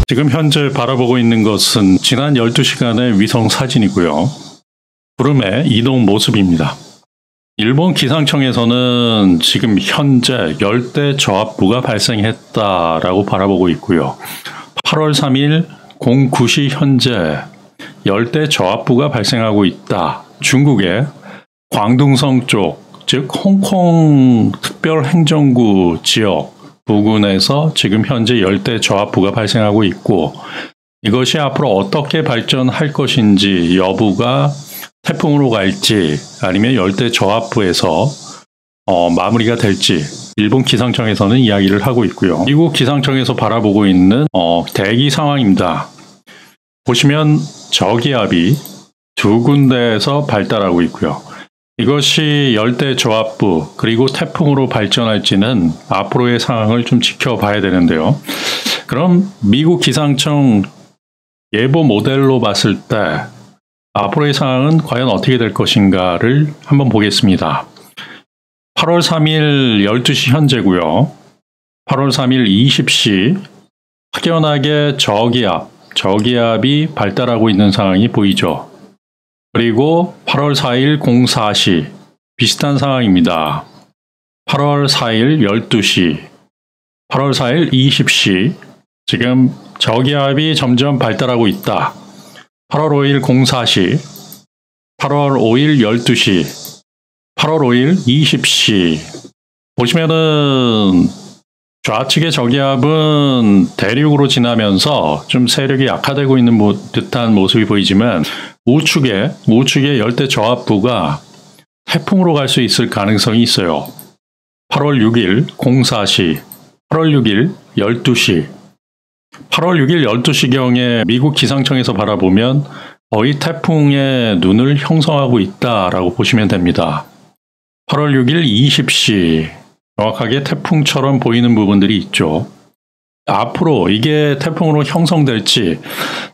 지금 현재 바라보고 있는 것은 지난 12시간의 위성 사진이고요. 구름의 이동 모습입니다. 일본 기상청에서는 지금 현재 열대 저압부가 발생했다라고 바라보고 있고요. 8월 3일 09시 현재 열대 저압부가 발생하고 있다. 중국의 광둥성 쪽, 즉 홍콩 특별행정구 지역 부근에서 지금 현재 열대 저압부가 발생하고 있고, 이것이 앞으로 어떻게 발전할 것인지 여부가 태풍으로 갈지 아니면 열대 저압부에서 마무리가 될지 일본 기상청에서는 이야기를 하고 있고요. 미국 기상청에서 바라보고 있는 대기 상황입니다. 보시면 저기압이 두 군데에서 발달하고 있고요. 이것이 열대 저압부 그리고 태풍으로 발전할지는 앞으로의 상황을 좀 지켜봐야 되는데요. 그럼 미국 기상청 예보 모델로 봤을 때 앞으로의 상황은 과연 어떻게 될 것인가를 한번 보겠습니다. 8월 3일 12시 현재고요. 8월 3일 20시 확연하게 저기압이 발달하고 있는 상황이 보이죠. 그리고 8월 4일 04시 비슷한 상황입니다. 8월 4일 12시, 8월 4일 20시 지금 저기압이 점점 발달하고 있다. 8월 5일 04시, 8월 5일 12시, 8월 5일 20시 보시면은 좌측의 저기압은 대륙으로 지나면서 좀 세력이 약화되고 있는 듯한 모습이 보이지만 우측의 열대 저압부가 태풍으로 갈 수 있을 가능성이 있어요. 8월 6일 04시, 8월 6일 12시, 8월 6일 12시경에 미국 기상청에서 바라보면 거의 태풍의 눈을 형성하고 있다라고 보시면 됩니다. 8월 6일 20시 정확하게 태풍처럼 보이는 부분들이 있죠. 앞으로 이게 태풍으로 형성될지,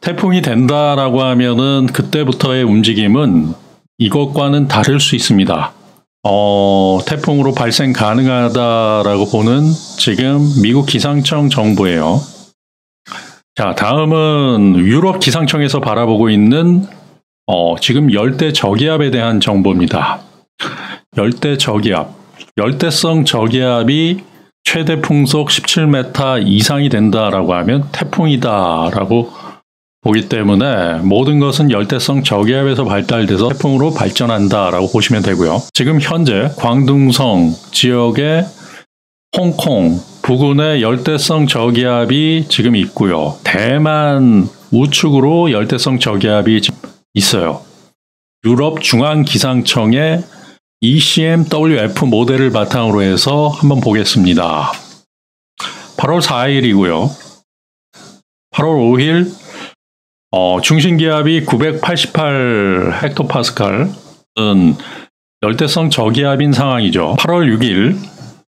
태풍이 된다라고 하면은 그때부터의 움직임은 이것과는 다를 수 있습니다. 태풍으로 발생 가능하다라고 보는 지금 미국 기상청 정보예요. 자, 다음은 유럽 기상청에서 바라보고 있는 지금 열대 저기압에 대한 정보입니다. 열대 저기압, 열대성 저기압이 최대 풍속 17m 이상이 된다라고 하면 태풍이다라고 보기 때문에 모든 것은 열대성 저기압에서 발달돼서 태풍으로 발전한다라고 보시면 되고요. 지금 현재 광둥성 지역의 홍콩 부근에 열대성 저기압이 지금 있고요. 대만 우측으로 열대성 저기압이 있어요. 유럽 중앙기상청의 ECMWF 모델을 바탕으로 해서 한번 보겠습니다. 8월 4일이고요. 8월 5일 중심기압이 988 헥토파스칼은 열대성 저기압인 상황이죠. 8월 6일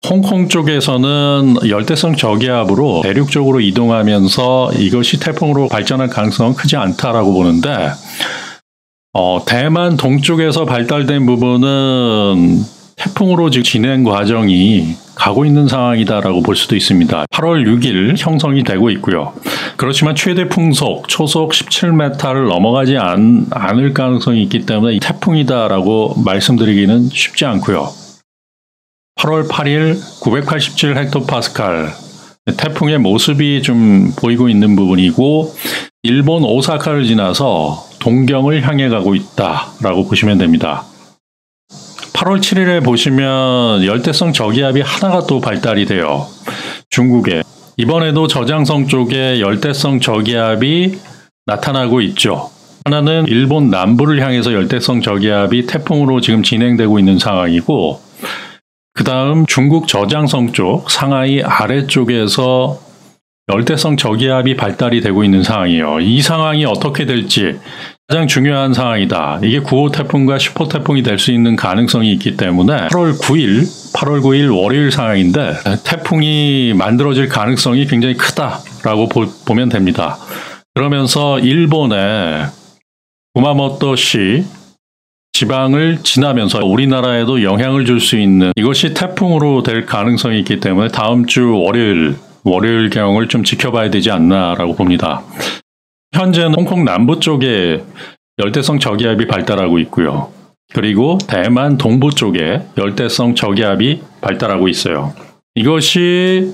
홍콩 쪽에서는 열대성 저기압으로 대륙 쪽으로 이동하면서 이것이 태풍으로 발전할 가능성은 크지 않다라고 보는데, 대만 동쪽에서 발달된 부분은 태풍으로 지금 진행 과정이 가고 있는 상황이다라고 볼 수도 있습니다. 8월 6일 형성이 되고 있고요. 그렇지만 최대 풍속, 초속 17m를 넘어가지 않을 가능성이 있기 때문에 태풍이다라고 말씀드리기는 쉽지 않고요. 8월 8일 987 헥토파스칼 태풍의 모습이 좀 보이고 있는 부분이고, 일본 오사카를 지나서 동경을 향해 가고 있다라고 보시면 됩니다. 8월 7일에 보시면 열대성 저기압이 하나가 또 발달이 돼요. 중국에. 이번에도 저장성 쪽에 열대성 저기압이 나타나고 있죠. 하나는 일본 남부를 향해서 열대성 저기압이 태풍으로 지금 진행되고 있는 상황이고, 그 다음 중국 저장성 쪽 상하이 아래쪽에서 열대성 저기압이 발달이 되고 있는 상황이에요. 이 상황이 어떻게 될지 가장 중요한 상황이다. 이게 9호 태풍과 10호 태풍이 될 수 있는 가능성이 있기 때문에 8월 9일 월요일 상황인데 태풍이 만들어질 가능성이 굉장히 크다라고 보면 됩니다. 그러면서 일본의 구마모토시 지방을 지나면서 우리나라에도 영향을 줄 수 있는, 이것이 태풍으로 될 가능성이 있기 때문에 다음 주 월요일 월요일경을 좀 지켜봐야 되지 않나라고 봅니다. 현재는 홍콩 남부 쪽에 열대성 저기압이 발달하고 있고요. 그리고 대만 동부 쪽에 열대성 저기압이 발달하고 있어요. 이것이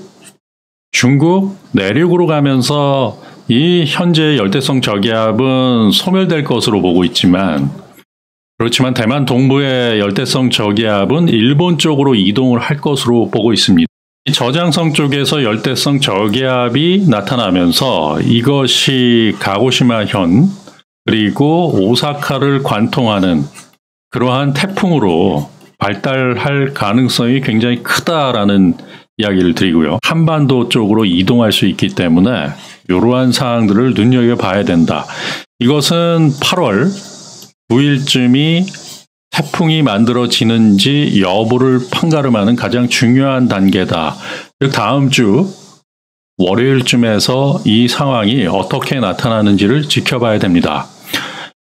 중국 내륙으로 가면서 이 현재 열대성 저기압은 소멸될 것으로 보고 있지만, 그렇지만 대만 동부의 열대성 저기압은 일본 쪽으로 이동을 할 것으로 보고 있습니다. 이 저장성 쪽에서 열대성 저기압이 나타나면서 이것이 가고시마현 그리고 오사카를 관통하는 그러한 태풍으로 발달할 가능성이 굉장히 크다라는 이야기를 드리고요. 한반도 쪽으로 이동할 수 있기 때문에 이러한 사항들을 눈여겨봐야 된다. 이것은 8월 9일쯤이 태풍이 만들어지는지 여부를 판가름하는 가장 중요한 단계다. 즉 다음 주 월요일쯤에서 이 상황이 어떻게 나타나는지를 지켜봐야 됩니다.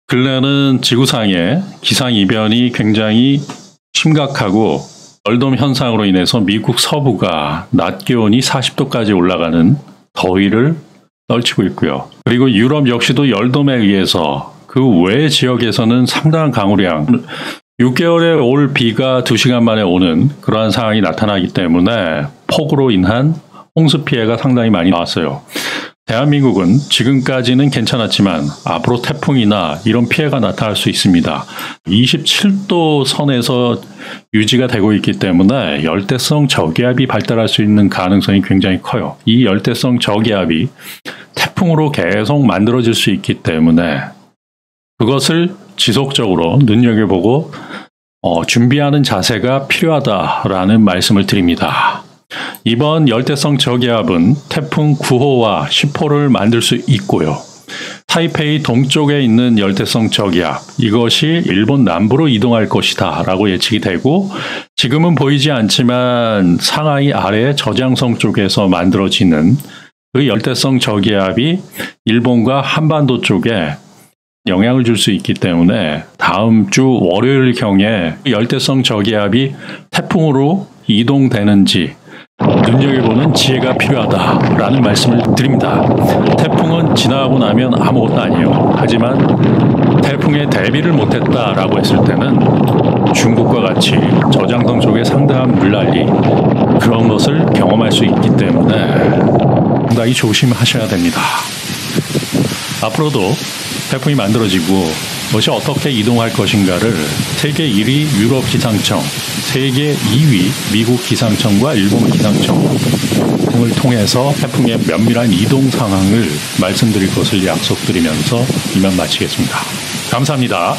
근래는 지구상의 기상이변이 굉장히 심각하고 열돔 현상으로 인해서 미국 서부가 낮 기온이 40도까지 올라가는 더위를 떨치고 있고요. 그리고 유럽 역시도 열돔에 의해서 그 외 지역에서는 상당한 강우량, 6개월에 올 비가 2시간 만에 오는 그러한 상황이 나타나기 때문에 폭우로 인한 홍수 피해가 상당히 많이 나왔어요. 대한민국은 지금까지는 괜찮았지만 앞으로 태풍이나 이런 피해가 나타날 수 있습니다. 27도 선에서 유지가 되고 있기 때문에 열대성 저기압이 발달할 수 있는 가능성이 굉장히 커요. 이 열대성 저기압이 태풍으로 계속 만들어질 수 있기 때문에 그것을 지속적으로 눈여겨보고 준비하는 자세가 필요하다라는 말씀을 드립니다. 이번 열대성 저기압은 태풍 9호와 10호를 만들 수 있고요. 타이페이 동쪽에 있는 열대성 저기압, 이것이 일본 남부로 이동할 것이다 라고 예측이 되고, 지금은 보이지 않지만 상하이 아래 저장성 쪽에서 만들어지는 그 열대성 저기압이 일본과 한반도 쪽에 영향을 줄 수 있기 때문에 다음 주 월요일경에 열대성 저기압이 태풍으로 이동되는지 눈여겨보는 지혜가 필요하다라는 말씀을 드립니다. 태풍은 지나가고 나면 아무것도 아니에요. 하지만 태풍에 대비를 못했다라고 했을 때는 중국과 같이 저장성 쪽에 상당한 물난리, 그런 것을 경험할 수 있기 때문에 상당히 조심하셔야 됩니다. 앞으로도 태풍이 만들어지고 그것이 어떻게 이동할 것인가를 세계 1위 유럽 기상청, 세계 2위 미국 기상청과 일본 기상청 등을 통해서 태풍의 면밀한 이동 상황을 말씀드릴 것을 약속드리면서 이만 마치겠습니다. 감사합니다.